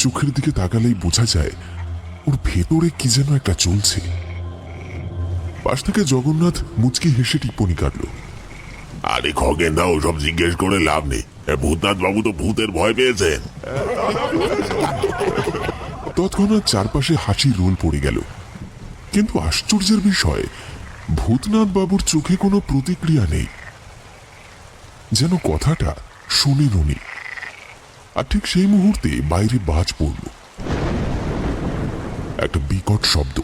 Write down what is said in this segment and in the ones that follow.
চোখের দিকে তাকালেই বোঝা যায় ওর ভেতরে কি যেন একটা চলছে। পাশ থেকে জগন্নাথ মুচকি হেসে টিপ্পনি কাটল। আরে খগেন দা, ওসব জিজ্ঞেস করে লাভ নেই। ভূতনাথ বাবু তো ভূতের ভয় পেয়েছেন। তৎক্ষণাৎ চারপাশে হাসি রোল পড়ে গেল। কিন্তু আশ্চর্যের বিষয়, ভূতনাথ বাবুর চোখে কোনো প্রতিক্রিয়া নেই, যেন কথাটা শোনেননি। আর ঠিক সেই মুহূর্তে বাইরে বাজ পড়ল। একটা বিকট শব্দ,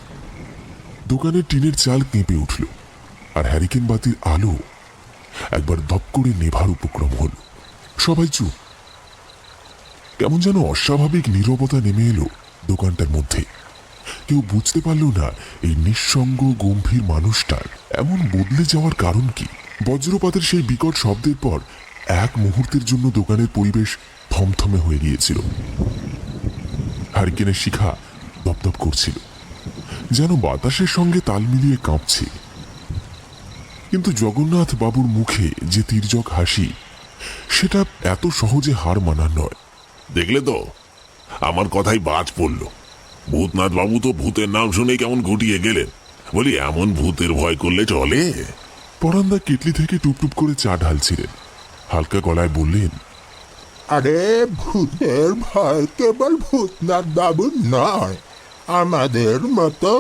দোকানের টিনের চাল কেঁপে উঠল, আর হ্যারিকেন বাতির আলো একবার ধপ করে নেভার উপক্রম হল। সবাই চুপ। কেমন যেন অস্বাভাবিক নীরবতা নেমে এলো দোকানটার মধ্যে। কেউ বুঝতে পারল না এই নিঃসঙ্গ গম্ভীর মানুষটার এমন বদলে যাওয়ার কারণ কি। বজ্রপাতের সেই বিকট শব্দের পর এক মুহূর্তের জন্য দোকানের পরিবেশ থমথমে হয়ে গিয়েছিল। হারিকেনের শিখা দপদপ করছিল, যেন বাতাসের সঙ্গে তাল মিলিয়ে কাঁপছে। কিন্তু জগন্নাথ বাবুর মুখে যে তির্যক হাসি, সেটা এত সহজে হার মানার নয়। দেখলে তো, আমার কথাই বাজ পড়ল। ভূতনাথ বাবু তো ভূতের নাম শুনে কেমন গুটিয়ে গেলেন। বলি, এমন ভূতের ভয় করলে চলে? পরান্দা কেটলি থেকে টুপটুপ করে চা ঢালছিলেন। হালকা গলায় বললেন, আরে ভূতের ভয় কেবল ভূতনাথ বাবুর নয়, আমাদের মতো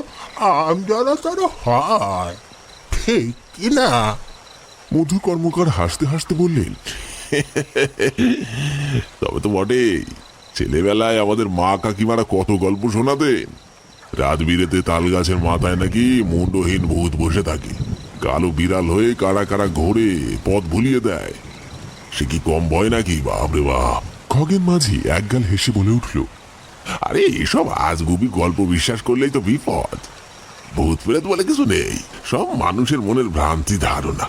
আমজনতারও হয়, ঠিক কি না? মধু কর্মকার হাসতে হাসতে বললেন, তবে তো বটেই। ছেলেবেলায় আমাদের মা কাকিমারা কত গল্প শোনাতেন। রাত বিরেতে তাল গাছের মাথায় নাকি মুন্ডহীন ভূত বসে থাকে, কালো বিড়াল হয়ে কারা কারা ঘোরে, পথ ভুলিয়ে দেয়। সে কি কম ভয় নাকি? বাপরে বাপ! খগেন মাঝি একগাল হেসে বলে উঠল, আরে এসব আজগুবি গল্প বিশ্বাস করলেই তো বিপদ। ভূত প্রেত বলে কিছু নেই, সব মানুষের মনের ভ্রান্তি ধারণা।